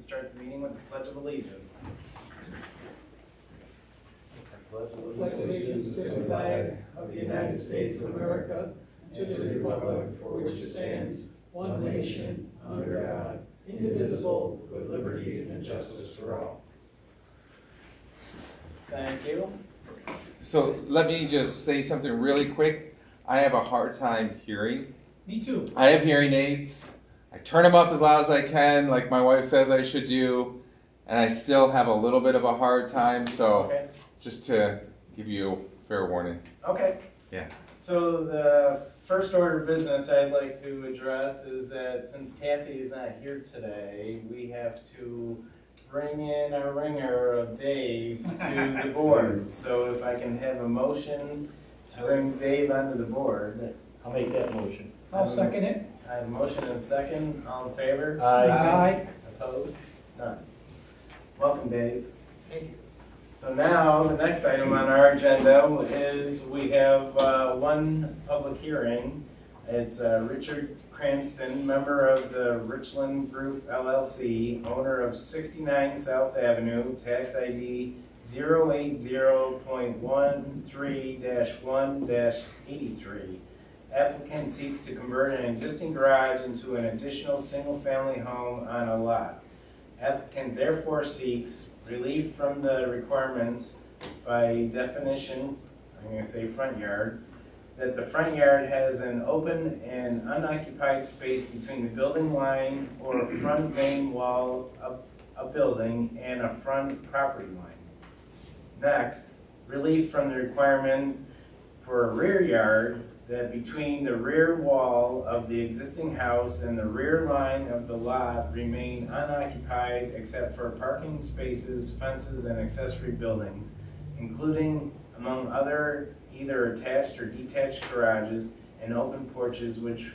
to start the meeting with the Pledge of Allegiance. Pledge allegiance to the flag of the United States of America and to the republic for which it stands, one nation, under God, indivisible, with liberty and justice for all. Thank you. So let me just say something really quick. I have a hard time hearing. Me too. I have hearing aids. I turn them up as loud as I can, like my wife says I should do, and I still have a little bit of a hard time, so Okay. just to give you fair warning. Okay. Yeah. So the first order of business I'd like to address is that since Kathy is not here today, we have to bring in our ringer of Dave to the board. So if I can have a motion to bring Dave onto the board. I'll make that motion. I'll second it. I have a motion and a second. All in favor? Aye. Opposed? None. Welcome, Dave. Thank you. So now, the next item on our agenda is we have one public hearing. It's Richard Cranston, member of the Richland Group LLC, owner of 69 South Avenue, tax ID 080.13-1-83. Applicant seeks to convert an existing garage into an additional single-family home on a lot. Applicant therefore seeks relief from the requirements by definition, I'm going to say front yard, that the front yard has an open and unoccupied space between the building line or front main wall of a building and a front property line. Next, relief from the requirement for a rear yard that between the rear wall of the existing house and the rear line of the lot remain unoccupied except for parking spaces, fences, and accessory buildings, including, among other, either attached or detached garages and open porches which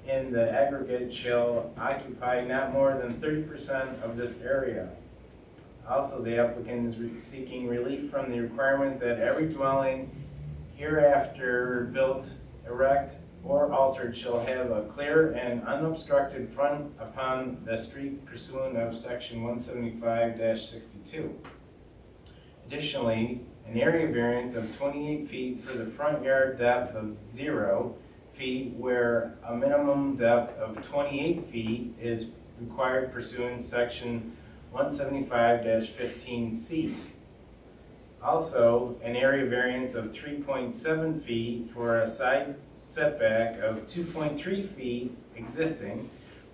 in the aggregate shall occupy not more than 30% of this area. Also, the applicant is seeking relief from the requirement that every dwelling hereafter built, erect, or altered shall have a clear and unobstructed front upon the street pursuant of section 175-62. Additionally, an area variance of 28 feet for the front yard depth of 0 feet where a minimum depth of 28 feet is required pursuant section 175-15C. Also, an area variance of 3.7 feet for a side setback of 2.3 feet existing,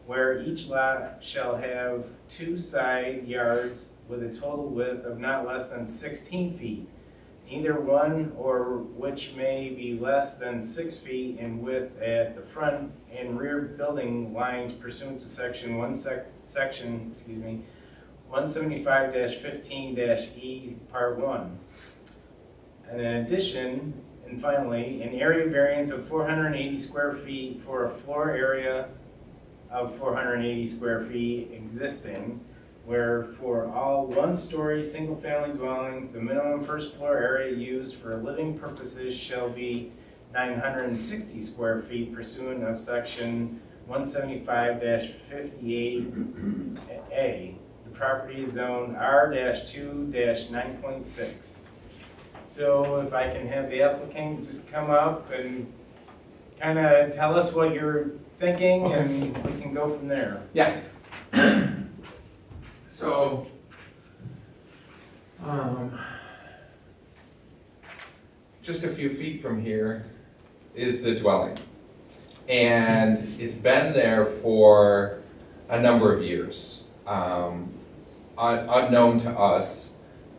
where each lot shall have 2 side yards with a total width of not less than 16 feet, either one or which may be less than 6 feet in width at the front and rear building lines pursuant to section 175-15-E Part 1. And in addition, and finally, an area variance of 480 square feet for a floor area of 480 square feet existing, where for all one-story single-family dwellings, the minimum first floor area used for living purposes shall be 960 square feet pursuant of section 175-58A. The property is zoned R-2-9.6. So if I can have the applicant just come up and kind of tell us what you're thinking, Okay. and we can go from there. Yeah. So, just a few feet from here is the dwelling. And it's been there for a number of years. Unknown to us,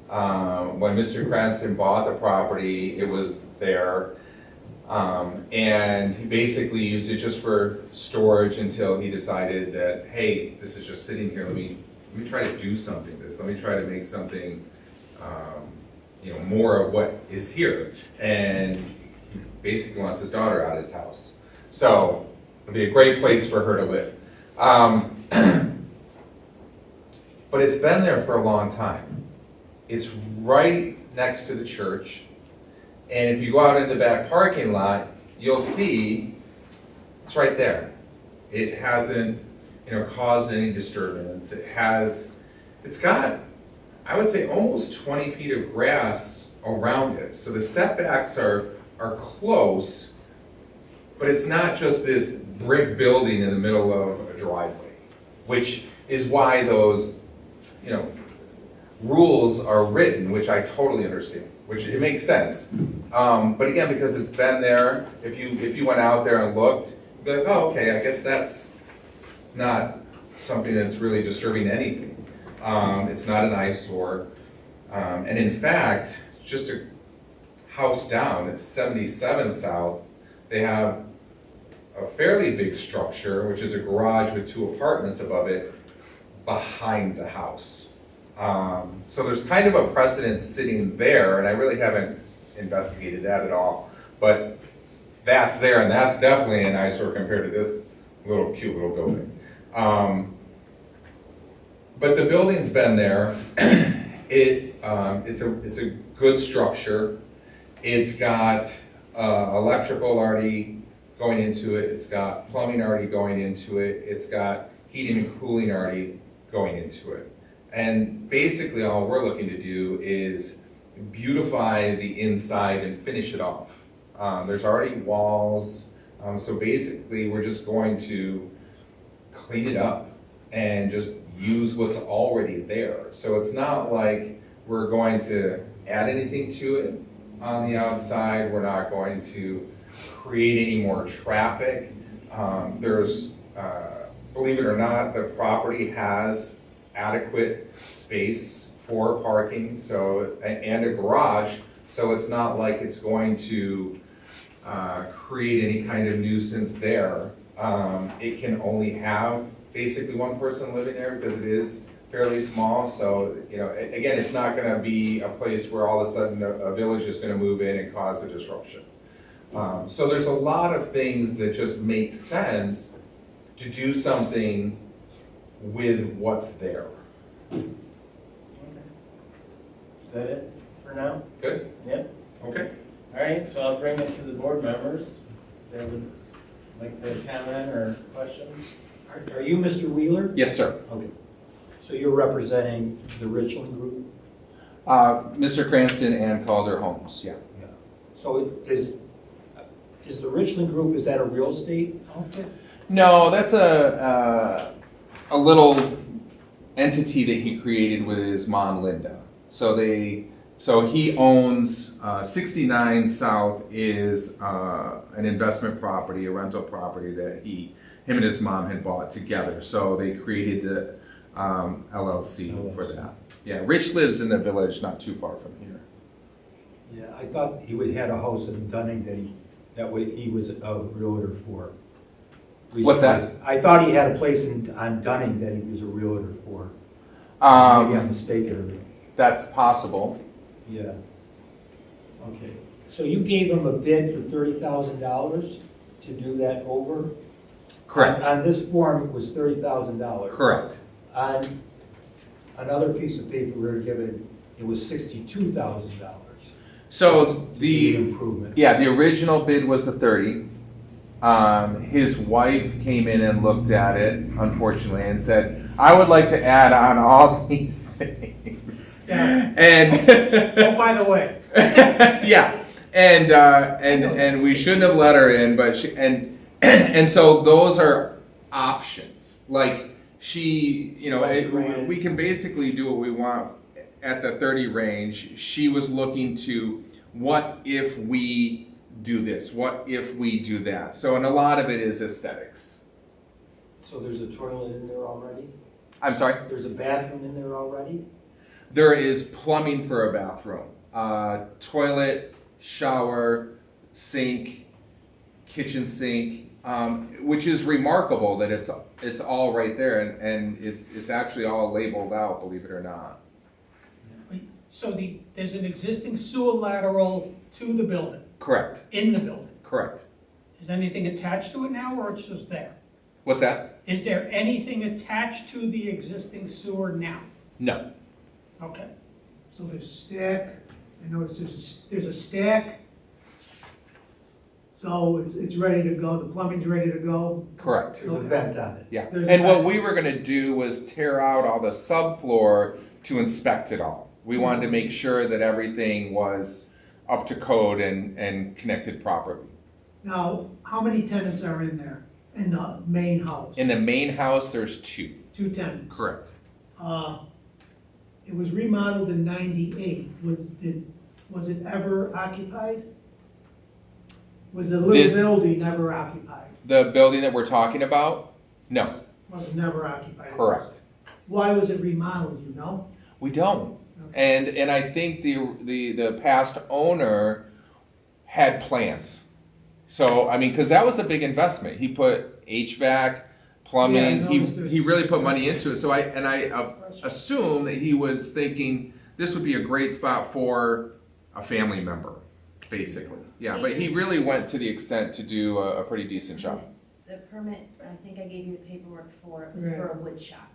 when Mr. Cranston bought the property, it was there. And he basically used it just for storage until he decided that, hey, this is just sitting here, let me try to do something with this. Let me try to make something, more of what is here. And he basically wants his daughter out of his house. So it'll be a great place for her to live. But it's been there for a long time. It's right next to the church. And if you go out in the back parking lot, you'll see it's right there. It hasn't caused any disturbance. It's got, I would say, almost 20 feet of grass around it. So the setbacks are close, but it's not just this brick building in the middle of a driveway, which is why those, rules are written, which I totally understand, which it makes sense. But again, because it's been there, if you went out there and looked, you'd be like, oh, okay, I guess that's not something that's really disturbing anything. It's not an eyesore. And in fact, just a house down at 77 South, they have a fairly big structure, which is a garage with 2 apartments above it, behind the house. So there's kind of a precedent sitting there, and I really haven't investigated that at all. But that's there, and that's definitely an eyesore compared to this cute little building. But the building's been there. It's a good structure. It's got electrical already going into it. It's got plumbing already going into it. It's got heating and cooling already going into it. And basically all we're looking to do is beautify the inside and finish it off. There's already walls, so basically we're just going to clean it up and just use what's already there. So it's not like we're going to add anything to it on the outside. We're not going to create any more traffic. Believe it or not, the property has adequate space for parking, and a garage, so it's not like it's going to create any kind of nuisance there. It can only have basically one person living there because it is fairly small, so again, it's not going to be a place where all of a sudden a village is going to move in and cause a disruption. So there's a lot of things that just make sense to do something with what's there. Is that it for now? Good? Yep. Okay. All right, so I'll bring it to the board members. They would like to comment or questions? Are you Mr. Wheeler? Yes, sir. Okay. So you're representing the Richland Group? Mr. Cranston and Calder Homes, yeah. Yeah. So is the Richland Group, is that a real estate outfit? No, that's a little entity that he created with his mom, Linda. So he owns 69 South is an investment property, a rental property that him and his mom had bought together. So they created the LLC for that. Yeah, Rich lives in the village not too far from here. Yeah, I thought he had a house in Dunning that he was a realtor for. What's that? I thought he had a place on Dunning that he was a realtor for. Maybe I'm mistaken. That's possible. Yeah. Okay. So you gave him a bid for $30,000 to do that over? Correct. On this form, it was $30,000. Correct. On another piece of paper we were given, it was $62,000. So the improvement. Yeah, the original bid was the 30. His wife came in and looked at it, unfortunately, and said, I would like to add on all these things. Yeah. And Oh, by the way. yeah. And we shouldn't have let her in, but and so those are options. Like we can basically do what we want at the 30 range. She was looking to, what if we do this? What if we do that? So, and a lot of it is aesthetics. So there's a toilet in there already? I'm sorry? There's a bathroom in there already? There is plumbing for a bathroom. Toilet, shower, sink, kitchen sink, which is remarkable that it's all right there, and it's actually all labeled out, believe it or not. So there's an existing sewer lateral to the building, Correct. in the building. Correct. Is anything attached to it now, or it's just there? What's that? Is there anything attached to the existing sewer now? No. Okay. So there's a stack, I noticed there's a stack. So it's ready to go, the plumbing's ready to go? Correct. There's a vent on it. Yeah, There's and what that. we were gonna do was tear out all the subfloor to inspect it all. We wanted to make sure that everything was up to code and connected properly. Now, how many tenants are in there, in the main house? In the main house, there's 2. 2 tenants. Correct. It was remodeled in '98, was it ever occupied? Was the little The- building ever occupied? The building that we're talking about? No, Was never occupied? correct. Why was it remodeled, you know? We don't. And I think the past owner had plans. So, I mean, because that was a big investment. He put HVAC, plumbing, Yeah, I he noticed there's- really put money into it. So I assume that he was thinking this would be a great spot for a family member, basically. Yeah, but he really went to the extent to do a pretty decent job. The permit, I think I gave you the paperwork for, it was for a wood shop.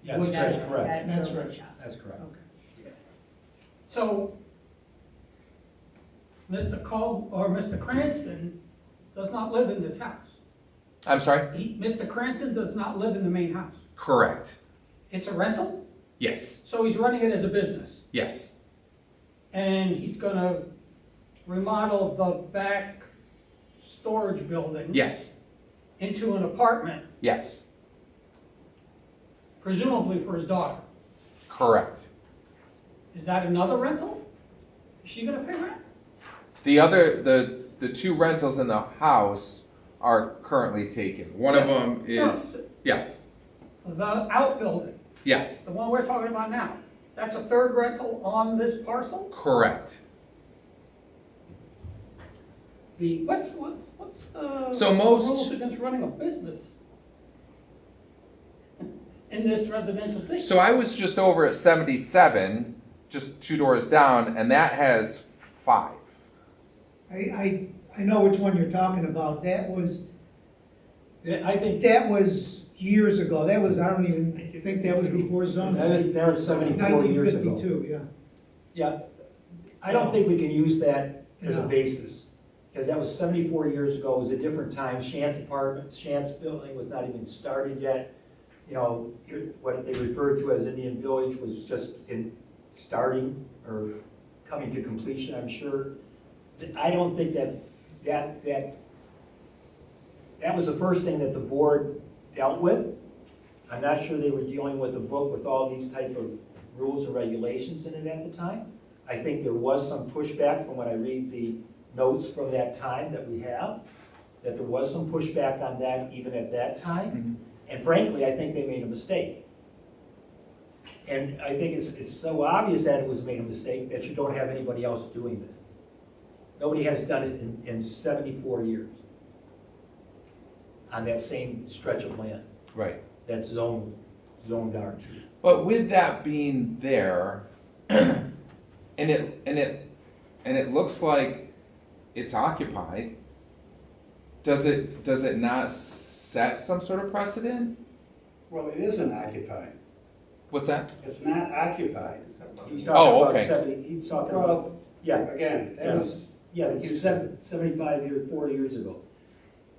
Yes, Which- that's That- correct. that That's for a right. wood shop. That's correct. Okay. So, Mr. Cole, or Mr. Cranston does not live in this house. I'm sorry? Mr. Cranston does not live in the main house. Correct. It's a rental, Yes. so he's running it as a business. Yes. And he's gonna remodel the back storage building Yes. into an apartment, Yes. presumably for his daughter. Correct. Is that another rental? Is she gonna pay rent? The 2 rentals in the house are currently taken. One of them is, yeah, The outbuilding, yeah, the one we're talking about now, that's a third rental on this parcel? correct. What's the So most- rules against running a business in this residential district? So I was just over at 77, just 2 doors down, and that has 5. I know which one you're talking about, that was I think years ago, I don't even think that was before zoning. that was 74 years ago. 1952, yeah. Yeah, I don't think we can use that as a No. basis, because that was 74 years ago, it was a different time, Shantz building was not even started yet. You know, what they referred to as Indian Village was just in starting, or coming to completion, I'm sure. I don't think that was the first thing that the board dealt with. I'm not sure they were dealing with the book with all these type of rules and regulations in it at the time. I think there was some pushback from when I read the notes from that time that we have, that there was some pushback on that even at that time. And frankly, I think they made a mistake. And I think it's so obvious that it was made a mistake that you don't have anybody else doing that. Nobody has done it in 74 years on that same stretch of land Right. that's zoned R2. But with that being there, and it looks like it's occupied, does it not set some sort of precedent? Well, it isn't occupied. What's that? It's not occupied. He's Oh, talking about okay. 70, he's talking about, Well, yeah, again, that was, yeah, it's 75 years, 40 years ago.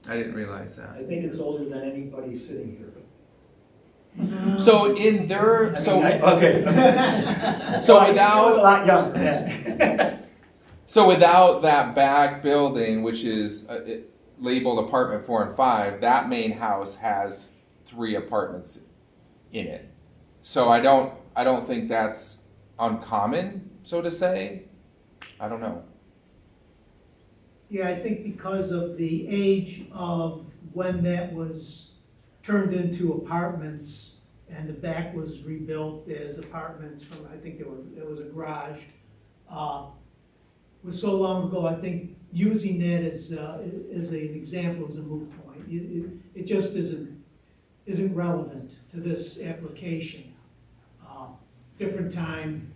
I didn't realize that. I think it's older than anybody sitting here. So in their, Okay. So A without, lot younger, yeah. so without that back building, which is labeled apartment 4 and 5, that main house has 3 apartments in it. So I don't think that's uncommon, so to say. I don't know. Yeah, I think because of the age of when that was turned into apartments and the back was rebuilt as apartments from, I think there was a garage, was so long ago, I think using that as an example is a moot point. It just isn't relevant to this application. Different time,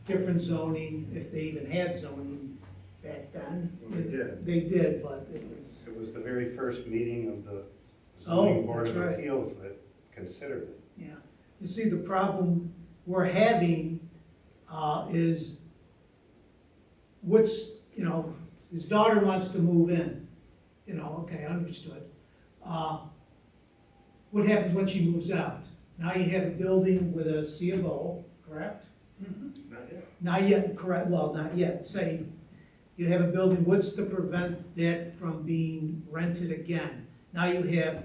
different zoning, if they even had zoning back then. They did. They did, but it was, it was the very first meeting of the Oh, zoning board that's of right. appeals that considered it. yeah. You see, the problem we're having is his daughter wants to move in. okay, understood. What happens when she moves out? Now you have a building with a C of O, correct? Not yet. Not yet, correct, well, not yet, say, you have a building, what's to prevent that from being rented again? Now you have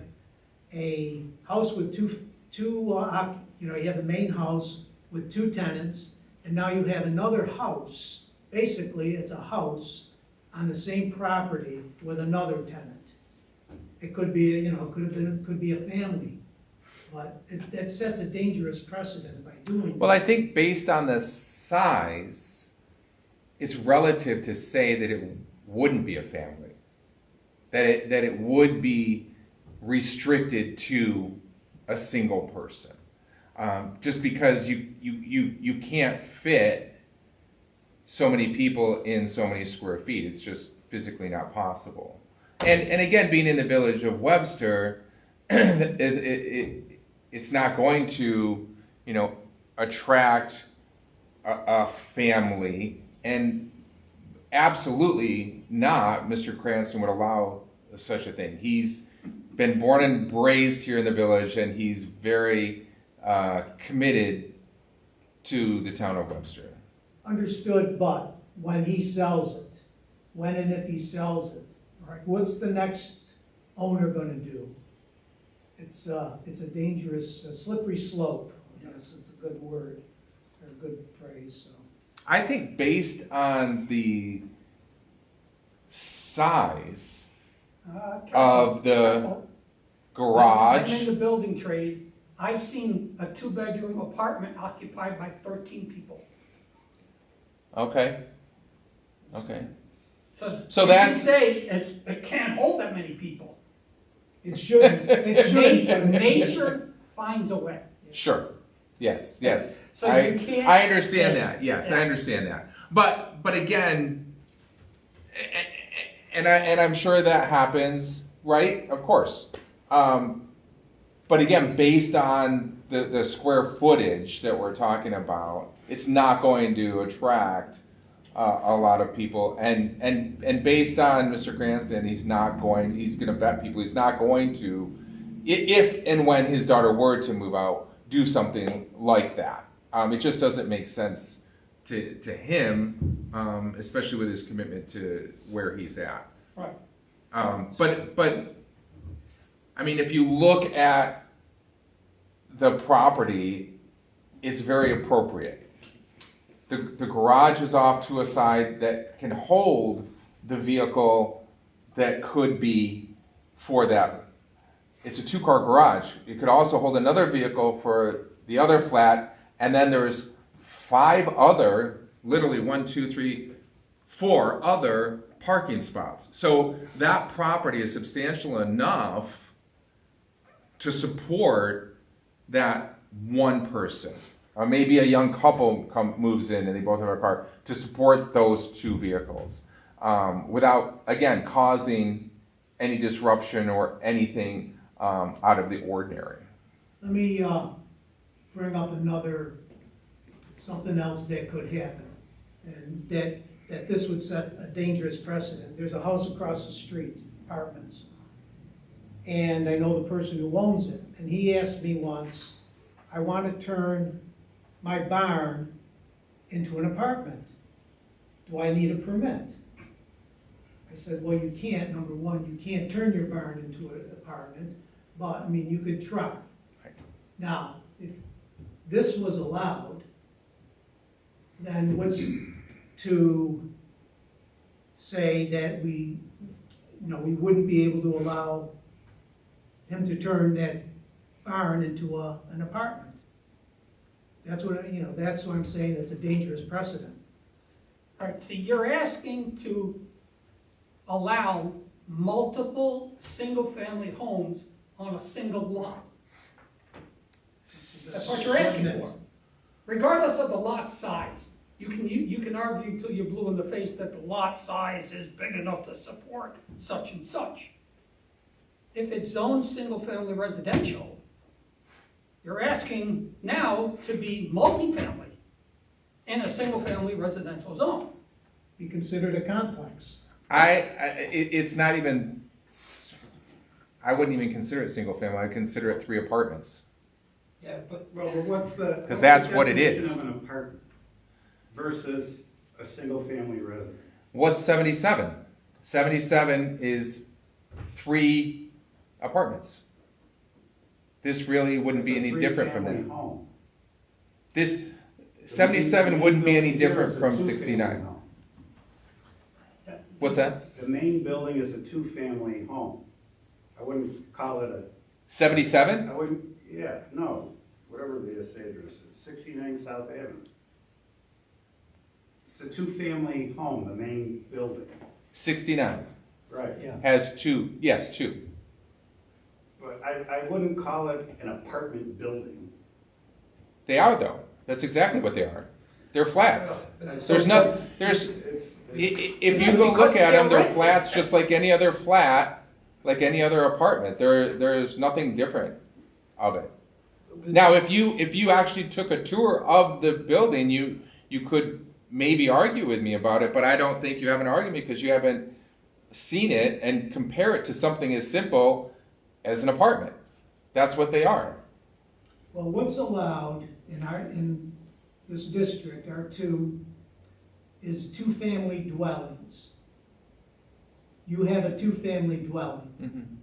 a house with two, you have the main house with 2 tenants, and now you have another house, basically, it's a house on the same property with another tenant. It could be, could be a family, but that sets a dangerous precedent by doing that. Well, I think based on the size, it's relative to say that it wouldn't be a family. That it would be restricted to a single person. Just because you can't fit so many people in so many square feet, it's just physically not possible. And again, being in the village of Webster, it's not going to, attract a family, and absolutely not, Mr. Cranston would allow such a thing. He's been born and raised here in the village, and he's very committed to the town of Webster. Understood, but when he sells it, when and if he sells it, what's the next owner gonna do? It's a dangerous, slippery slope, yes, it's a good word, or a good phrase, so. I think based on the size of the Careful. garage. I'm in the building trades. I've seen a 2-bedroom apartment occupied by 13 people. Okay. So So you that's- can say it can't hold that many people. It shouldn't, but Nature finds a way. Sure. Yes. So I, you can't I understand say- that. Yes, Yeah. I understand that. But again, and I'm sure that happens, right? Of course. But again, based on the square footage that we're talking about, it's not going to attract a lot of people. And based on Mr. Cranston, he's going to vet people. He's not going to, if and when his daughter were to move out, do something like that. It just doesn't make sense to him, especially with his commitment to where he's at. Right. But I mean, if you look at the property, it's very appropriate. The garage is off to a side that can hold the vehicle that could be for that. It's a 2-car garage. It could also hold another vehicle for the other flat, and then there's 5 other, literally 1, 2, 3, 4 other parking spots. So that property is substantial enough to support that one person. Or maybe a young couple moves in and they both have a car to support those 2 vehicles without, again, causing any disruption or anything out of the ordinary. let me, bring up something else that could happen, and that this would set a dangerous precedent. There's a house across the street, apartments, and I know the person who owns it, and he asked me once, I want to turn my barn into an apartment. Do I need a permit? I said, well, you can't, number one, you can't turn your barn into an apartment, but, you could try. Now, if this was allowed, then what's to say that we wouldn't be able to allow him to turn that barn into an apartment? That's what I'm saying, it's a dangerous precedent. All right, see, you're asking to allow multiple single-family homes on a single lot. That's what you're asking for. Regardless of the lot size, you can argue till you're blue in the face that the lot size is big enough to support such and such. If it's zoned single-family residential, you're asking now to be multifamily in a single-family residential zone. Be considered a complex. It's not even I wouldn't even consider it single family, I'd consider it 3 apartments. Yeah, but Well, but what's the? 'Cause that's what's the what it definition is. of an apartment versus a single-family residence? What's 77? 77 is 3 apartments. This really wouldn't be It's a any different from three-family that. home. This 77 wouldn't be any different from The main building is a 69. two-family home. What's that? The main building is a two-family home. I wouldn't call it 77? I wouldn't, yeah, no, whatever the estate address is, 69 South Avenue. It's a two-family home, the main building. 69 Right. Yeah. has 2, yes, 2. But I wouldn't call it an apartment building. They are though. That's exactly what they are. They're flats. That's- There's nothing, there's, if you go look at them, they're flats just like any other flat, like any other apartment. There's nothing different of it. Now, if you actually took a tour of the building, you could maybe argue with me about it, but I don't think you have an argument because you haven't seen it and compare it to something as simple as an apartment. That's what they are. Well, what's allowed in this district, R2, is two-family dwellings. You have a two-family dwelling,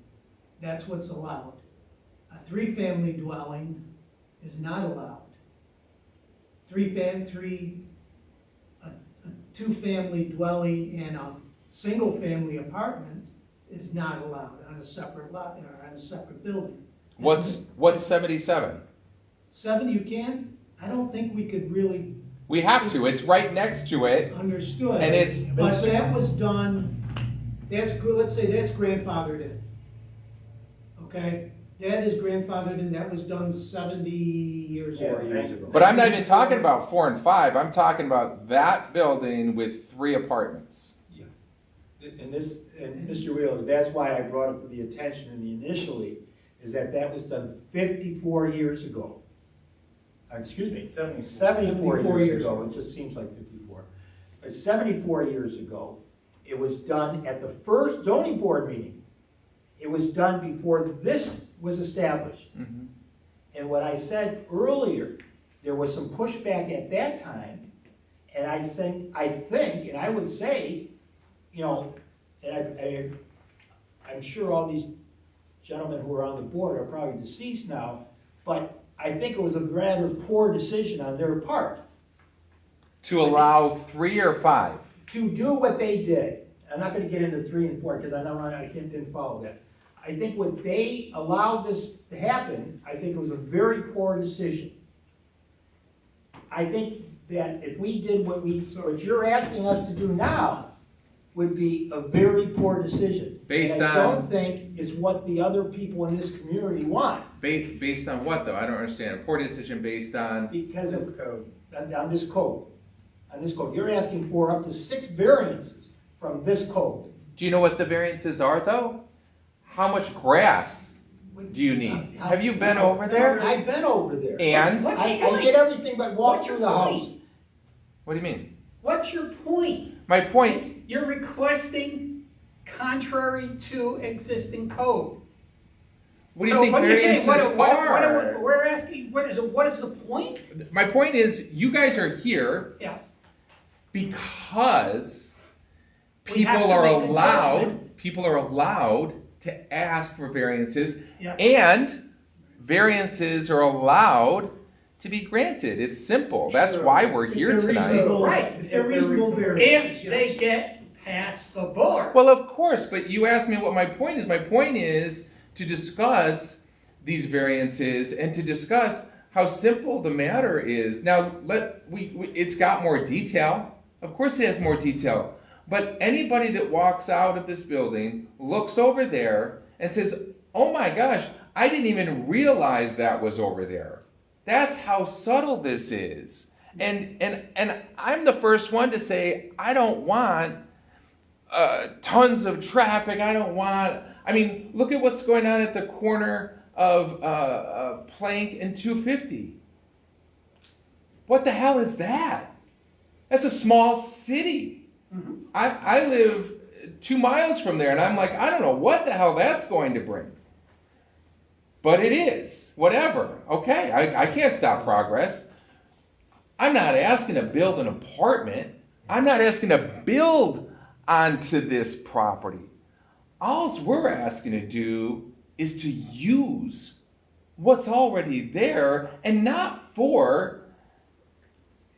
that's what's allowed. A three-family dwelling is not allowed. A two-family dwelling and a single-family apartment is not allowed on a separate lot, or on a separate building. What's 77? 7 you can? I don't think we could really We have to. It's right next to it. understood. And it's- But that was done, let's say that's grandfathered in. Okay? That is grandfathered in, that was done 70 years Yeah, ago. thank you. But I'm not even talking about 4 and 5. I'm talking about that building with 3 apartments. And Mr. Wheeler, that's why I brought it to the attention initially, is that was done 54 years ago. Excuse me, 74 years ago, it just seems like 54. But 74 years ago, it was done at the first zoning board meeting. It was done before this was established. And what I said earlier, there was some pushback at that time, and I think, and I would say, you know, and I'm sure all these gentlemen who are on the board are probably deceased now, but I think it was a rather poor decision on their part To allow 3 or 5. to do what they did. I'm not gonna get into 3 and 4, because didn't follow that. I think what they allowed this to happen, I think it was a very poor decision. I think that if we did what you're asking us to do now, would be a very poor decision. Based And I on- don't think it's what the other people in this community want, Based on what though? I don't understand. A poor decision based on, because This of, code. on this code. On this code, you're asking for up to 6 variances from this code. do you know what the variances are though? How much grass do you need? Have you been over there? I've been over there. And? What's your I point? did everything but walk What's through your the point? house. What do you mean? What's your point? My point, You're requesting contrary to existing code. what do you So think what are you saying? variances are? We're asking, what is the point? My point is, you guys are here Yes. because We have people to are make a allowed to ask for variances, Yes. and variances are allowed to be granted. It's simple. That's why we're here If they're tonight. reasonable- Right. If they're reasonable If variances, they yes. get past the board. Well, of course, but you asked me what my point is. My point is to discuss these variances and to discuss how simple the matter is. Now, it's got more detail. Of course it has more detail. But anybody that walks out of this building looks over there and says, oh my gosh, I didn't even realize that was over there. That's how subtle this is. And I'm the first one to say, I don't want tons of traffic. I mean, look at what's going on at the corner of Plank and 250. What the hell is that? That's a small city. I live 2 miles from there, and I'm like, I don't know what the hell that's going to bring. But it is, whatever. Okay, I can't stop progress. I'm not asking to build an apartment. I'm not asking to build onto this property. All we're asking to do is to use what's already there and not for,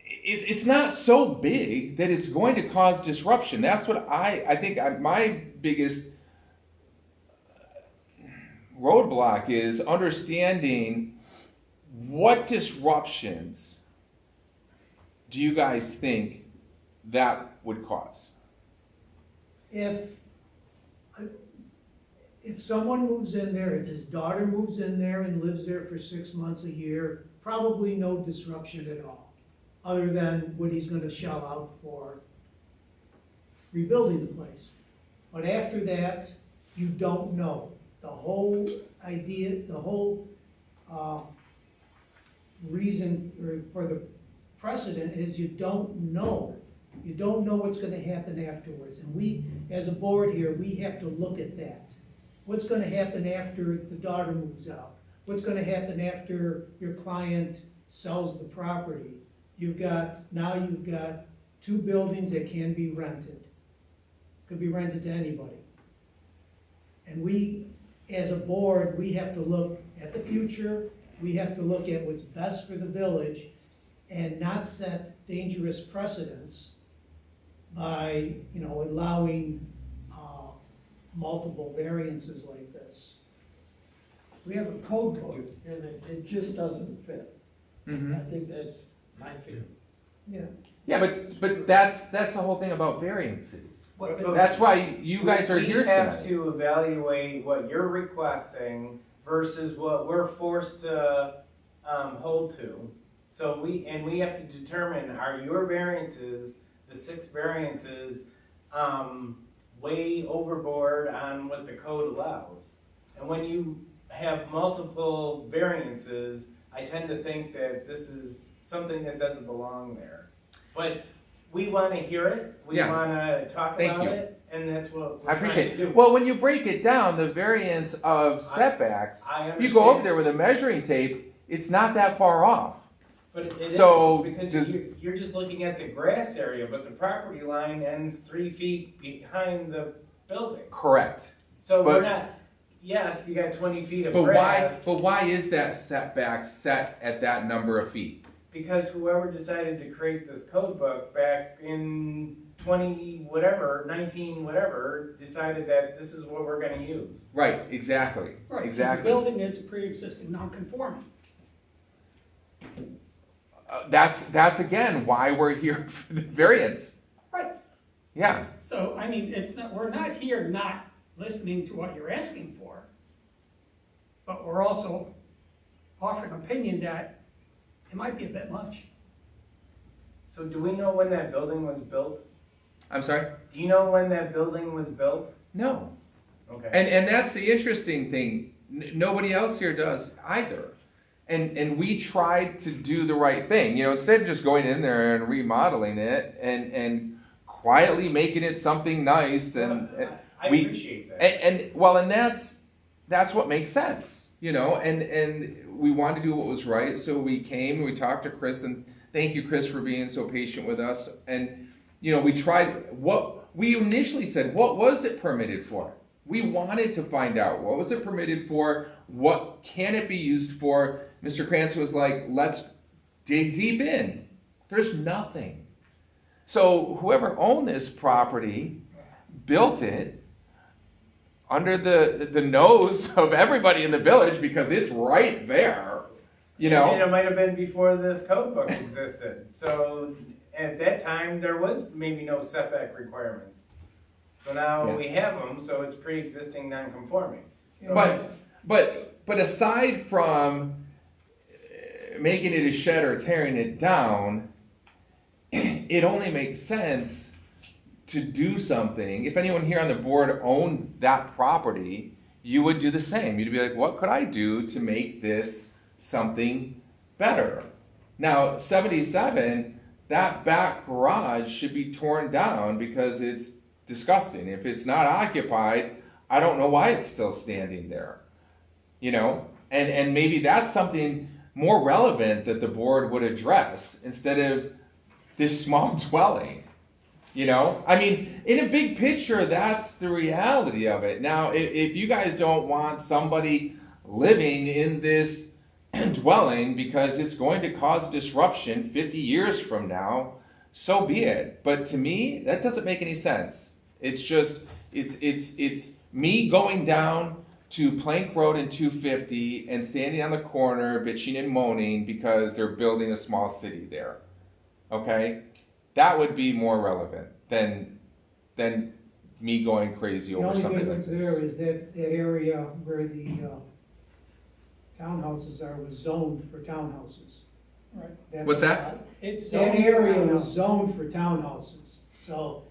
it's not so big that it's going to cause disruption. That's what I think my biggest roadblock is understanding what disruptions do you guys think that would cause? If someone moves in there, if his daughter moves in there and lives there for 6 months, a year, probably no disruption at all, other than what he's gonna shell out for rebuilding the place. But after that, you don't know. The whole idea, the whole reason for the precedent is you don't know. You don't know what's gonna happen afterwards. And we, as a board here, we have to look at that. What's gonna happen after the daughter moves out? What's gonna happen after your client sells the property? Now you've got 2 buildings that can be rented. Could be rented to anybody. And we, as a board, we have to look at the future. We have to look at what's best for the village and not set dangerous precedents by, allowing multiple variances like this. We have a code book, and it just doesn't fit. I think that's my feeling. Yeah. Yeah, but that's the whole thing about variances. But- That's why you guys are here We have tonight. to evaluate what you're requesting versus what we're forced to hold to. So we have to determine, are your variances, the 6 variances, way overboard on what the code allows? And when you have multiple variances, I tend to think that this is something that doesn't belong there. But we want to hear it, we Yeah. want to talk Thank about you. it, and that's what we're I trying appreciate to it. do. Well, when you break it down, the variance of setbacks, I if you go over understand. there with a measuring tape, it's not that far off. But it So, is, because does- you're just looking at the grass area, but the property line ends 3 feet behind the building. Correct. So But- we're not, yes, you got 20 feet of But grass. why is that setback set at that number of feet? Because whoever decided to create this code book back in 19 whatever, decided that this is what we're gonna use. Right, exactly, Right, so the exactly. building is pre-existing non-conforming. That's again why we're here for the variance. Right. Yeah, So, I mean, we're not here not listening to what you're asking for, but we're also offering opinion that it might be a bit much. So do we know when that building was built? I'm sorry? Do you know when that building was built? No. Okay. And that's the interesting thing. Nobody else here does either. And we tried to do the right thing. Instead of just going in there and remodeling it and quietly making it something nice and I we- appreciate that. and that's what makes sense, and we wanted to do what was right, so we came and we talked to Chris, and thank you, Chris, for being so patient with us. And we tried what we initially said, what was it permitted for? We wanted to find out what was it permitted for, what can it be used for. Mr. Cranston was like, let's dig deep in. There's nothing. So whoever owned this property built it under the nose of everybody in the village because it's right there, And it might have been before this code book existed. So at that time, there was maybe no setback requirements. So now Yeah. we have them, so it's pre-existing non-conforming. So But aside from making it a shed or tearing it down, it only makes sense to do something. If anyone here on the board owned that property, you would do the same. You'd be like, what could I do to make this something better? Now, 77, that back garage should be torn down because it's disgusting. If it's not occupied, I don't know why it's still standing there. You know? And maybe that's something more relevant that the board would address instead of this small dwelling. You know? I mean, in a big picture, that's the reality of it. Now, if you guys don't want somebody living in this dwelling because it's going to cause disruption 50 years from now, so be it. But to me, that doesn't make any sense. It's just, it's me going down to Plank Road and 250 and standing on the corner bitching and moaning because they're building a small city there. Okay? That would be more relevant than me going crazy The over only something like difference there this. is that area where the townhouses are was zoned for townhouses. Right. That's What's that? It's That zoned area for was townhouses. zoned for townhouses, so.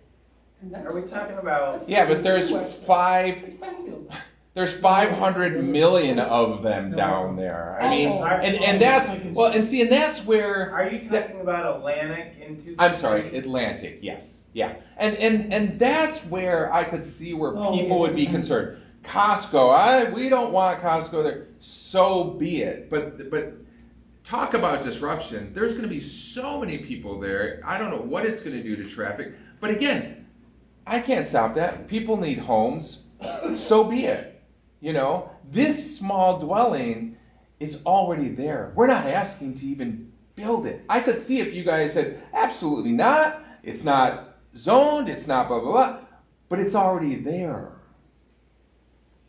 And that's- Are we talking about, Yeah, but there's It's five, Penfield. there's 500 million of them down there. I mean, and that's, well, and see, and that's where, are you talking about Atlantic into? I'm sorry, Atlantic, yes, yeah. And that's where I could see where Oh, people yeah, would be that's concerned. Costco, we don't want Costco there, so be it. But talk about disruption, there's gonna be so many people there, I don't know what it's gonna do to traffic. But again, I can't stop that. People need homes, so be it. You know, this small dwelling is already there. We're not asking to even build it. I could see if you guys said, absolutely not, it's not zoned, it's not blah, blah, blah, but it's already there.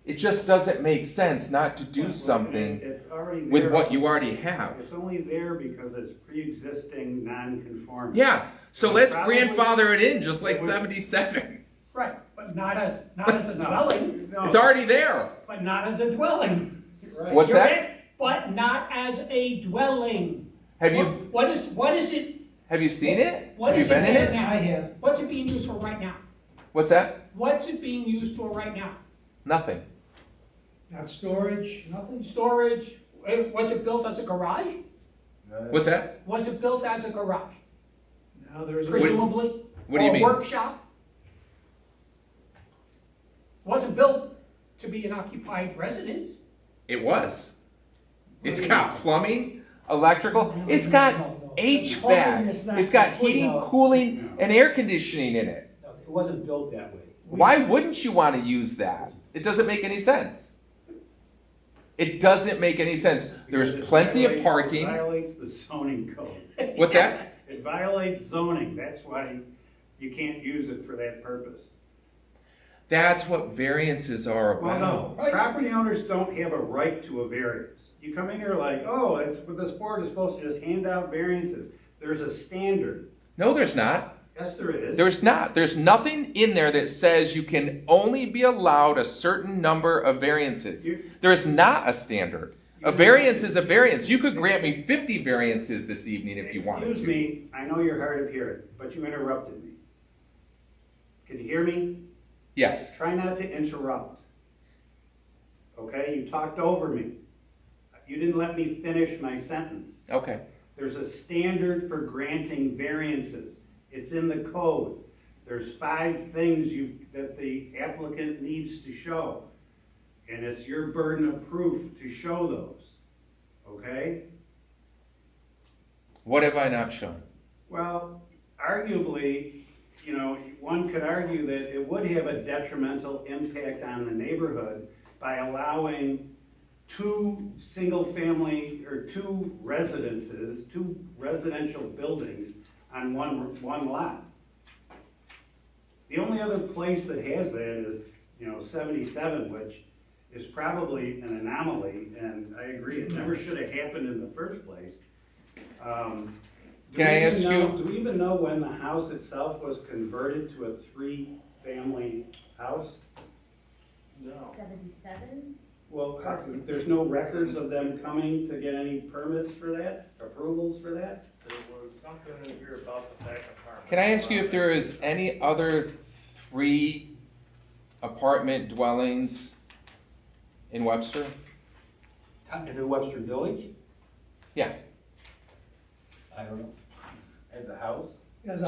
It just doesn't make sense not to do something It's already there. with what you already have. It's only there because it's pre-existing non-conforming. Yeah, so let's Probably- grandfather it in just like it was- 77. Right, but not as a No. dwelling, No. It's already there. but not as a dwelling. What's You're that? right, but not as a dwelling. Have you What is it, have you seen it? What Have you is it been in there it? now? I have, what's it being used for right now? What's that? What's it being used for right now? Nothing. not storage, nothing. Storage, was it built as a garage? What's that? Was it built as a garage? Now there's a. Presumably? What do you Or mean? a workshop? Wasn't built to be an occupied residence. It was. It's got plumbing, electrical, it's got HVAC, it's got heating, cooling, and air conditioning in it. No, it wasn't built that way. Why wouldn't you want to use that? It doesn't make any sense. It doesn't make any sense. There's Because it plenty of It parking. violates the zoning code. What's that? It violates zoning, that's why you can't use it for that purpose. That's what variances are Well, about. no, property owners don't have a right to a variance. You come in here like, oh, it's, but this board is supposed to just hand out variances. There's a standard. No, there's not. Yes, there is. There's not. There's nothing in there that says you can only be allowed a certain number of variances. There's not a standard. A variance is a variance. You could grant me 50 variances this evening if you wanted to. Excuse me, I know you're hard of hearing, but you interrupted me. Can you hear me? Yes. Try not to interrupt. Okay, you talked over me. You didn't let me finish my sentence. Okay. There's a standard for granting variances. It's in the code. There's 5 things that the applicant needs to show. And it's your burden of proof to show those. Okay? What have I not shown? Well, arguably, you know, one could argue that it would have a detrimental impact on the neighborhood by allowing 2 single-family or 2 residences, 2 residential buildings on one lot. The only other place that has that is, 77, which is probably an anomaly, and I agree, it never should have happened in the first place. Can I ask you- Do we even know when the house itself was converted to a 3-family house? No. 77? Well, there's no records of them coming to get any permits for that, approvals for that? There was something in here about the back apartment. Can I ask you if there is any other 3 apartment dwellings in Webster? In the Webster Village? Yeah. I don't know. As a house?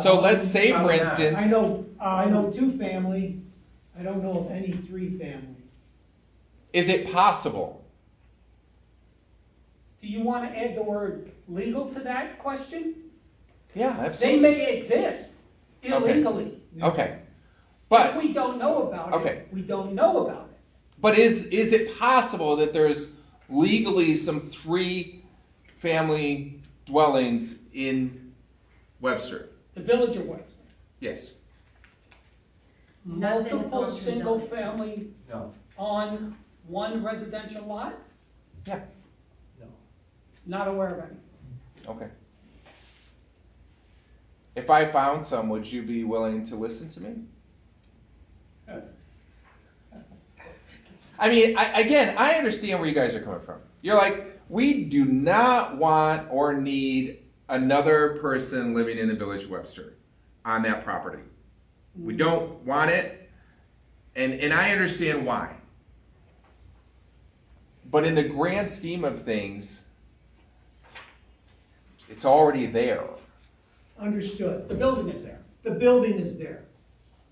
So let's say, for Probably not. instance. I know two-family, I don't know of any three-family. Is it possible? Do you wanna add the word legal to that question? Yeah, They absolutely. may exist illegally. Okay. If But, we don't know about Okay. it, we don't know about it. but is it possible that there's legally some 3-family dwellings in Webster? The Village of Webster. Yes. Not that it Multiple belongs to zoning. single-family No, on one residential lot? Yeah. no. Not aware of any. Okay. If I found some, would you be willing to listen to me? I mean, I understand where you guys are coming from. You're like, we do not want or need another person living in the Village of Webster on that property. We don't want it, and I understand why. But in the grand scheme of things, it's already there. Understood. The building is there. The building is there.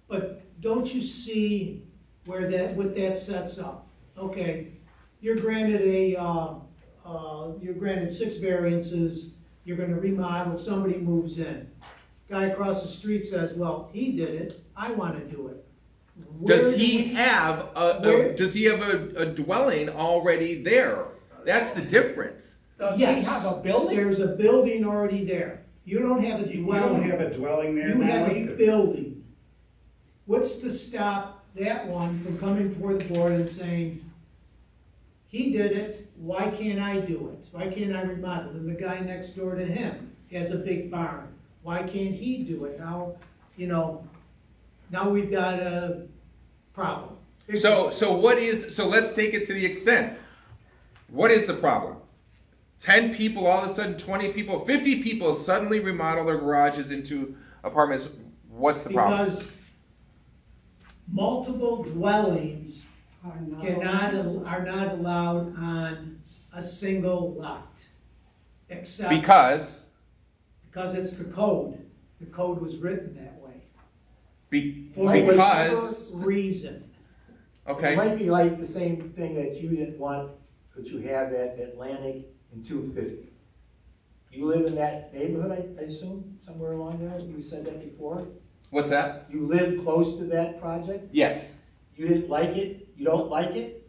But don't you see where what that sets up? Okay, you're granted you're granted 6 variances, you're gonna remodel, somebody moves in. Guy across the street says, well, he did it, I wanna do it. Does Where do he we- have where- a dwelling already there? That's the difference. Does he Yes. have a building? There's a building already there. You don't have a You dwelling. don't have a dwelling there You now have a either. building. What's to stop that one from coming before the board and saying, he did it, why can't I do it? Why can't I remodel? And the guy next door to him has a big barn. Why can't he do it? Now, now we've got a problem. So let's take it to the extent. What is the problem? 10 people, all of a sudden 20 people, 50 people suddenly remodel their garages into apartments. What's the problem? Because multiple dwellings are not allowed on a single lot. Except Because it's the code. The code was written that way. For because whatever reason. It okay. might be like the same thing that you didn't want, that you have at Atlantic and 250. You live in that neighborhood, I assume, somewhere along there? You said that before? What's that? You live close to that project? Yes. You didn't like it? You don't like it?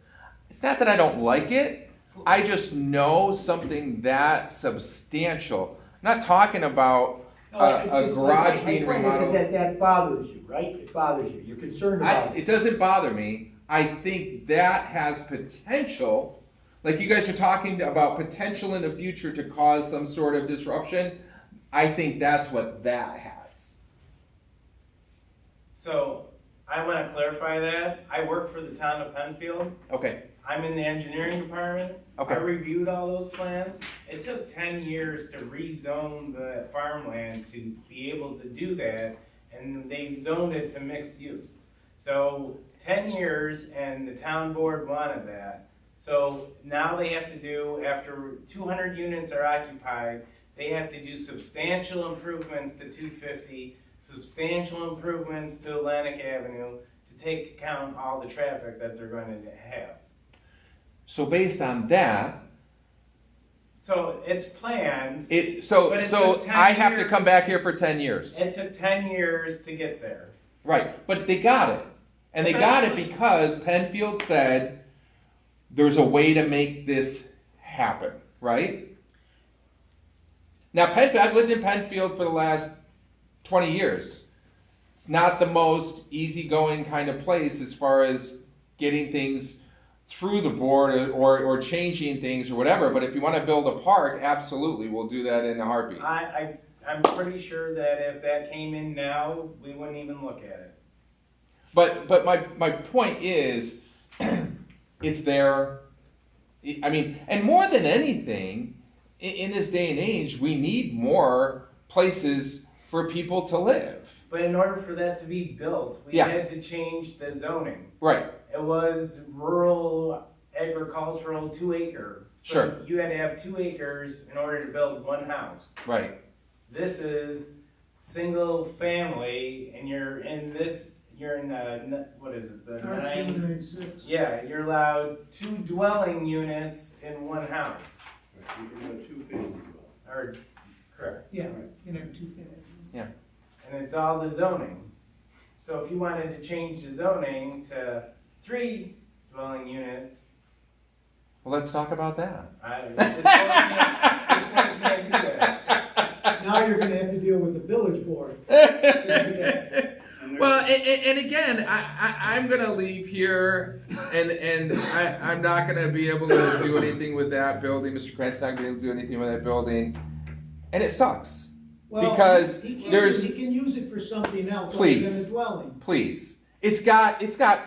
It's not that I don't like it. I just know something that substantial. I'm not talking about a It's garage my being point is remodeled. that bothers you, right? It bothers you. You're concerned about it. It doesn't bother me. I think that has potential. Like you guys are talking about potential in the future to cause some sort of disruption. I think that's what that has. So, I wanna clarify that. I work for the town of Penfield. Okay. I'm in the engineering department. Okay. I reviewed all those plans. It took 10 years to rezone the farmland to be able to do that, and they zoned it to mixed use. So 10 years, and the town board wanted that. So now they have to do, after 200 units are occupied, they have to do substantial improvements to 250, substantial improvements to Atlantic Avenue to take account all the traffic that they're going to have. So based on that, So it's planned. But it took 10 I have to years. come back here for 10 years. It took 10 years to get there. Right, but they got it. And they got it because Penfield said there's a way to make this happen, right? Now, Penfield, I've lived in Penfield for the last 20 years. It's not the most easygoing kind of place as far as getting things through the board or changing things or whatever, but if you want to build a park, absolutely, we'll do that in a heartbeat. I'm pretty sure that if that came in now, we wouldn't even look at it. But my point is, it's there. I mean, and more than anything, in this day and age, we need more places for people to live. But in order for that to be built, we Yeah. had to change the zoning. Right. It was rural agricultural 2 acre. So Sure. you had to have 2 acres in order to build one house. Right. This is single family, and you're in the, what is it, the R2, nine? 9, 6. Yeah, you're allowed 2 dwelling units in one house, You can have a two-family dwelling. or, correct. Yeah, you know, 2 family. And it's all the zoning. So if you wanted to change the zoning to 3 dwelling units, Well, let's talk about that. this board can't do that. Now you're gonna have to deal with the village board. to do that. And Well, and again, I'm gonna leave here, and I'm not gonna be able to do anything with that building. Mr. Cranston's not gonna be able to do anything with that building, and it sucks. Well, Because he can, there's- he can use it for something else other than a Please. dwelling. Please, it's got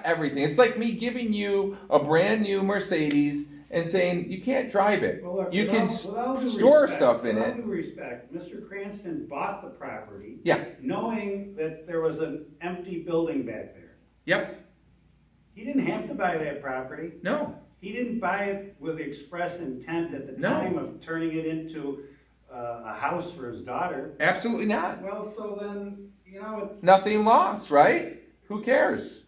everything. It's like me giving you a brand new Mercedes and saying you can't drive it. Well, look, You with can all- With all due store respect- stuff in with all it. due respect, Mr. Cranston bought the property. Yeah. Knowing that there was an empty building back there. Yep. He didn't have to buy that property. No. He didn't buy it with the express intent at the No. time of turning it into a house for his daughter. Absolutely not. Well, so then, you know, it's. Nothing lost, right? Who cares?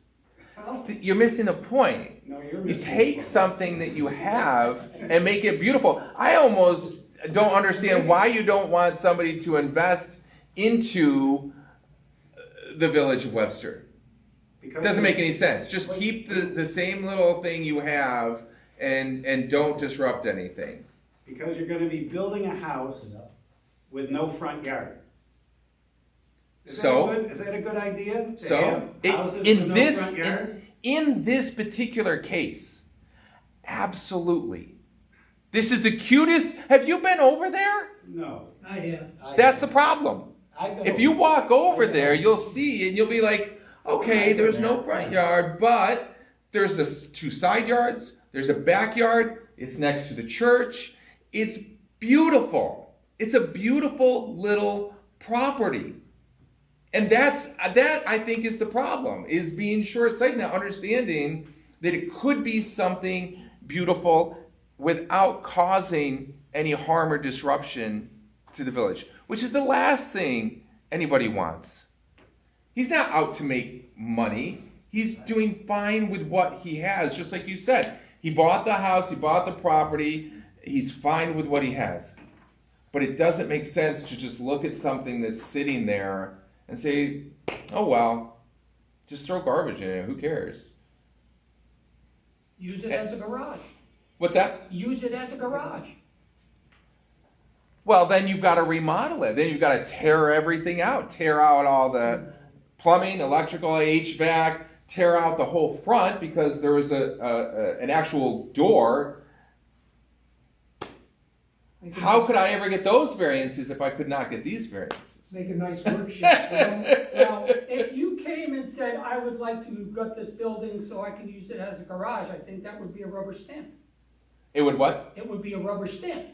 Well, You're missing the point. no, you're You missing take the point. something that you have and make it beautiful. I almost don't understand why you don't want somebody to invest into the village of Webster. Because Doesn't make any sense. Just keep the same little thing you have and don't disrupt anything. Because you're gonna be building a house with no front yard. Is So? that a good idea? To So, have houses with in no this front yards? in this particular case, absolutely. This is the cutest. Have you been over there? No. I have. That's the problem. If you walk over there, you'll see and you'll be like, okay, there's no front yard, but there's 2 side yards, there's a backyard, it's next to the church. It's beautiful. It's a beautiful little property. And that I think is the problem, is being short-sighted, not understanding that it could be something beautiful without causing any harm or disruption to the village, which is the last thing anybody wants. He's not out to make money. He's doing fine with what he has, just like you said. He bought the house, he bought the property, he's fine with what he has. But it doesn't make sense to just look at something that's sitting there and say, oh well, just throw garbage in it, who cares? Use it as a garage. What's that? Use it as a garage. Well, then you've got to remodel it. Then you've got to tear everything out. Tear out all the plumbing, electrical, HVAC, tear out the whole front because there was an actual door. How could I ever get those variances if I could not get these variances? Make a nice workshop. Well, If you came and said, I would like to gut this building so I can use it as a garage, I think that would be a rubber stamp. It would what? It would be a rubber stamp.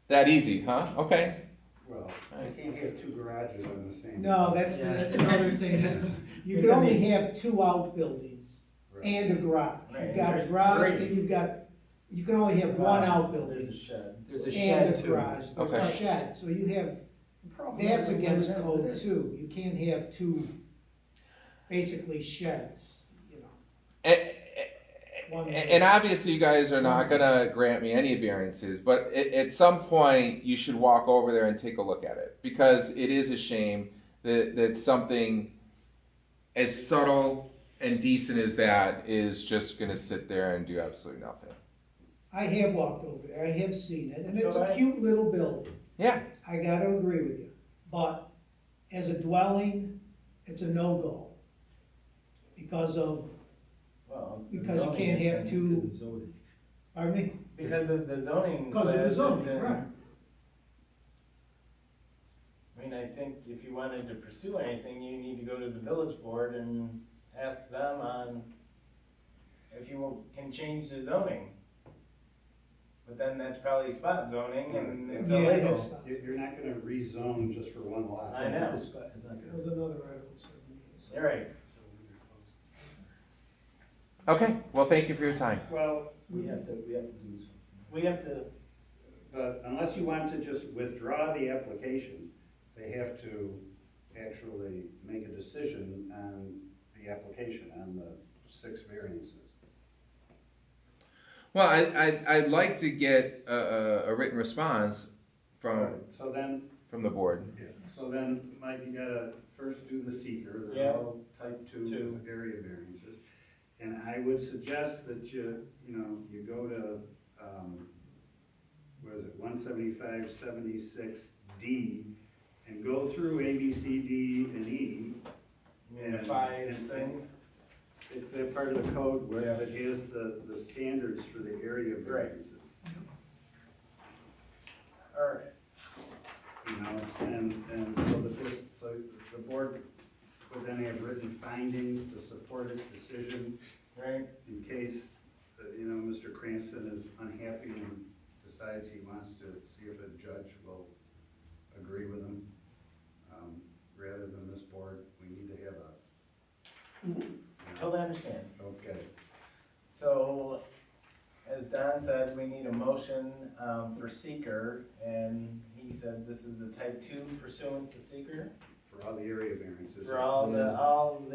That easy, huh? Okay. Well, you can't have 2 garages on the same. no, that's another thing. You can only have 2 outbuildings and a garage. You've Right, got a there's garage, 3. and you can only have 1 outbuilding shed. There's a and shed a too. garage. There's a Okay. shed, so you have, Probably that's never against gonna have code this. too. You can't have 2, basically sheds, you know. And obviously you guys are not gonna grant me any variances, but at some point you should walk over there and take a look at it. Because it is a shame that something as subtle and decent as that is just gonna sit there and do absolutely nothing. I have walked over there, I have seen it, and it's So a cute little building. Yeah, I gotta agree with you. But as a dwelling, it's a no-go. Because of, Well, it's the because you zoning, can't have it's 2, pardon me? because of the zoning. Because of the class, zoning, it's in- right. I mean, I think if you wanted to pursue anything, you need to go to the village board and ask them on if you can change the zoning. But then that's probably spot zoning and it's Yeah, illegal. that's- You're not gonna rezone just for 1 lot. I know. That was another Article 78. You're right. okay, well, thank you for your time. Well, We have to do something. We have to, but unless you want to just withdraw the application, they have to actually make a decision on the application, on the 6 variances. Well, I'd like to get a written response from So then, the board. so then, Mike, you gotta first do the seeker, Yeah. they're all type 2 Two. area variances. And I would suggest that you go to, what is it, 175-76D, and go through A, B, C, D, and E. You mean the 5 things? It's that part of the code where Yeah. it has the standards for the area variances. All right. You know, and so so the board would then have written findings to support its decision Right, in case, Mr. Cranston is unhappy and decides he wants to see if a judge will agree with him. Rather than this board, we need to have totally understand. okay. So, as Don said, we need a motion for seeker, and he said this is a type 2 pursuant to seeker For all the area variances. for all the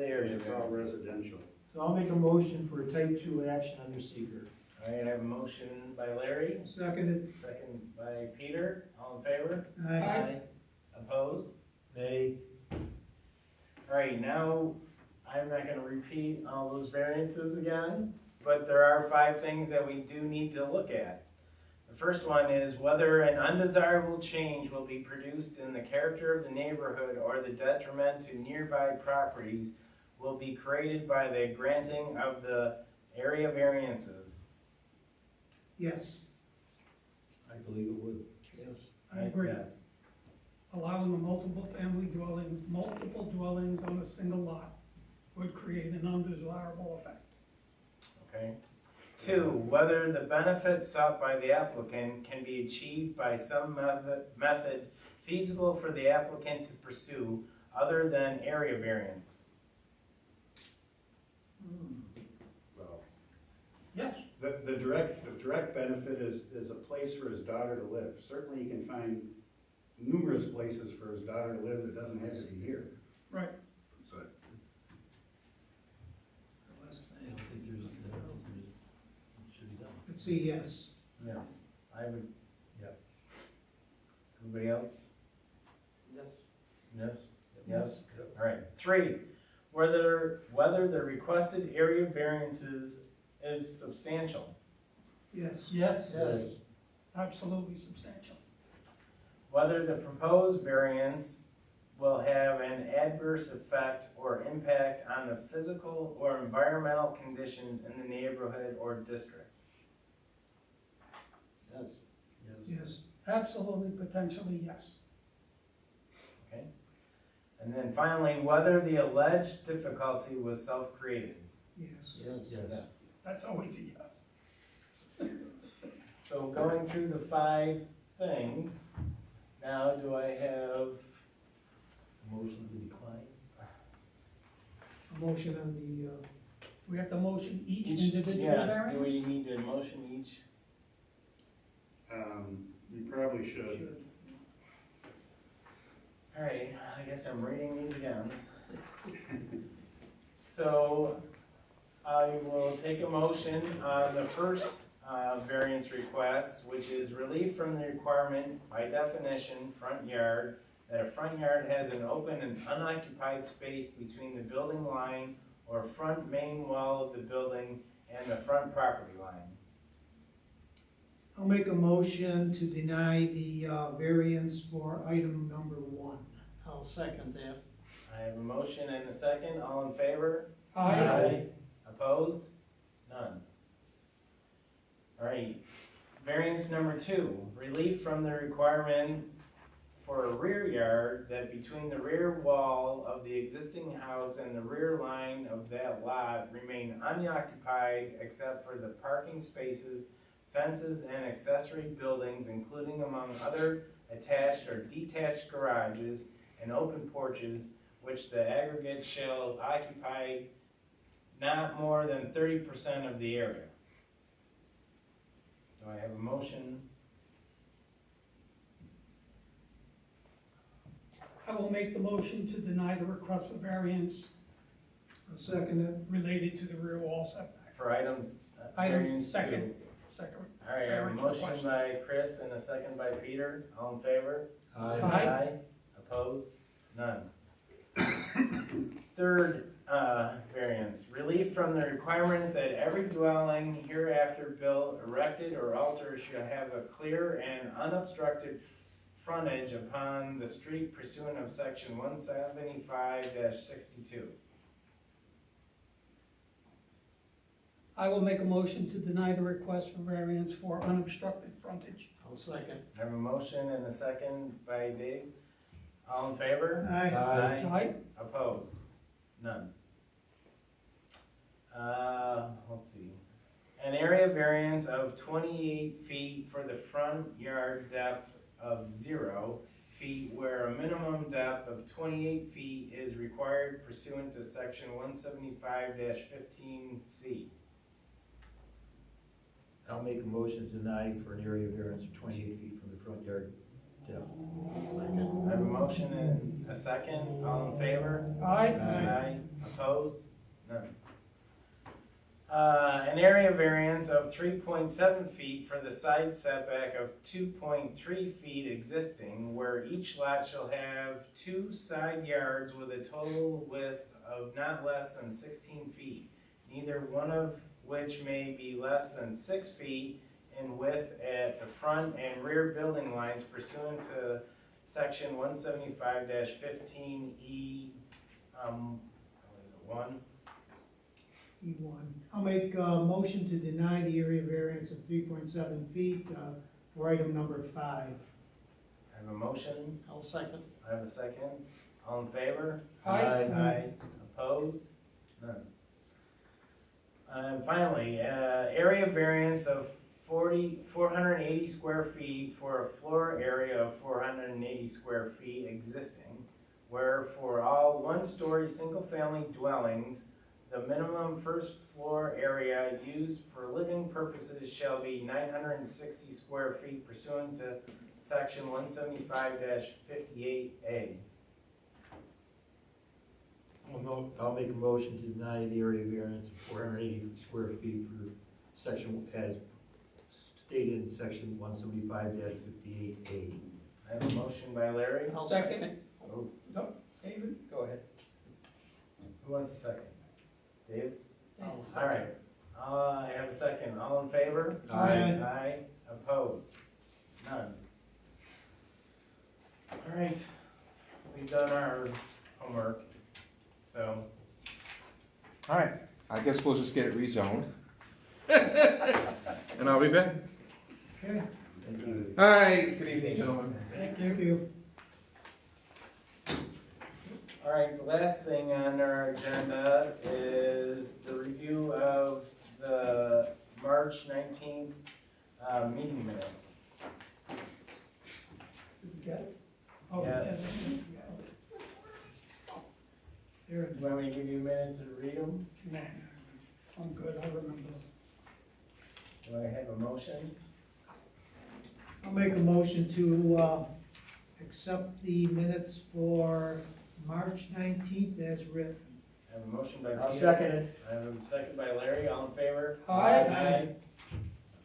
area It's all variances. residential. So I'll make a motion for a type 2 action under seeker. All right, I have a motion by Larry, Seconded, second by Peter, all in favor? aye. Opposed? Nay. All right, now, I'm not gonna repeat all those variances again, but there are 5 things that we do need to look at. The first one is whether an undesirable change will be produced in the character of the neighborhood or the detriment to nearby properties will be created by the granting of the area variances. Yes, I believe it would. Yes. I agree. Yes. Allowing the multiple dwellings on a single lot would create an undesirable effect. Okay. 2, whether the benefit sought by the applicant can be achieved by some method feasible for the applicant to pursue other than area variance. Well, Yes, the direct benefit is a place for his daughter to live. Certainly he can find numerous places for his daughter to live that doesn't have to be here. right. So, I don't think there's, it should be done. let's see, yes. Yes. I would. Yep. Everybody else? Yes. Yes? Yes? All right. 3, whether the requested area variances is substantial. Yes. Yes. Yes. Absolutely substantial. Whether the proposed variance will have an adverse effect or impact on the physical or environmental conditions in the neighborhood or district. Yes. Yes, Absolutely, potentially, yes. Okay? And then finally, whether the alleged difficulty was self-created. yes. Yes. That's always a yes. So going through the 5 things, now do I have, Motion to decline. A motion on the, We have to motion each individual yes, do variance? we need to motion each? you probably should. should. All right, I guess I'm reading these again. So I will take a motion on the first variance request, which is relief from the requirement by definition, front yard, that a front yard has an open and unoccupied space between the building line or front main wall of the building and the front property line. I'll make a motion to deny the variance for item number 1. I'll second that. I have a motion and a second, all in favor? Aye. Opposed? None. All right, variance number 2, relief from the requirement for a rear yard that between the rear wall of the existing house and the rear line of that lot remain unoccupied except for the parking spaces, fences, and accessory buildings, including among other attached or detached garages and open porches, which the aggregate shall occupy not more than 30% of the area. Do I have a motion? I will make the motion to deny the request for variance I'll second it. related to the rear wall setback. For item, Item variance two. second. All right, I have a Variance motion request. by Chris and a second by Peter. All in favor? Aye. Opposed? None. Third, variance, relief from the requirement that every dwelling hereafter built, erected, or altered shall have a clear and unobstructed frontage upon the street pursuant of section 175-62. I will make a motion to deny the request for variance for unobstructed frontage. I'll second. I have a motion and a second by Dave. All in favor? Aye. Aye. Opposed? None. Let's see. An area variance of 28 feet for the front yard depth of 0 feet where a minimum depth of 28 feet is required pursuant to section 175-15C. I'll make a motion to deny for an area variance of 28 feet from the front yard depth. I have a motion and a second. All in favor? Aye. Aye. Opposed? None. An area variance of 3.7 feet for the side setback of 2.3 feet existing, where each lot shall have 2 side yards with a total width of not less than 16 feet, neither one of which may be less than 6 feet in width at the front and rear building lines pursuant to section 175-15E, what is it, 1? E1. I'll make a motion to deny the area variance of 3.7 feet for item number 5. I have a motion, I'll second. I have a second. All in favor? Aye. Opposed? None. And finally, area variance of 480 square feet for a floor area of 480 square feet existing, where for all one-story single-family dwellings, the minimum first floor area used for living purposes shall be 960 square feet pursuant to section 175-58A. I'll make a motion to deny the area variance of 480 square feet for section, as stated in section 175-58A. I have a motion by Larry. I'll Second. Oh, David? Go ahead. who wants a second? Dave? I'll All second. right. I have a second. All in favor? Aye. Aye. Opposed? None. All right. We've done our homework. So, All right, I guess we'll just get it rezoned. And I'll be back. Okay, Thank you. All right, good evening, gentlemen. thank you. all right, the last thing on our agenda is the review of the March 19th meeting minutes. Did you get it? Oh, Yeah. Aaron, Do you want me to give you a minute to read them? Nah, I'm good, I remember. Do I have a motion? I'll make a motion to accept the minutes for March 19th as written. I have a motion by Peter. I'll second it. I have a second by Larry. All in favor? Aye.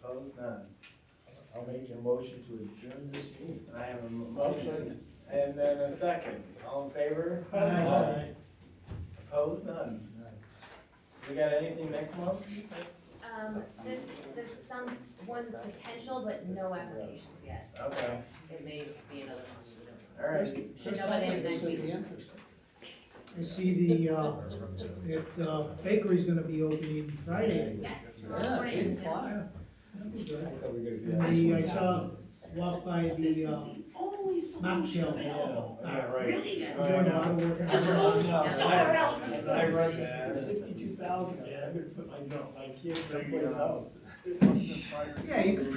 Opposed? None. I'll make a motion to adjourn this meeting. I have a motion and then a second. All in favor? Aye. Opposed? None. We got anything next month? There's one potential, but no applications yet. Okay, It may be another month. all right. Should know by the end of next week. I see the bakery's gonna be opening Friday. Yes, tomorrow morning. Yeah, that'd be good. I thought we were gonna do And that. I saw, walk by the mocktail. Yeah, right. Really good. Doing a lot of work. Just move somewhere else. I read that. 62,000, yeah, I'm gonna put my kids someplace else. Yeah, you could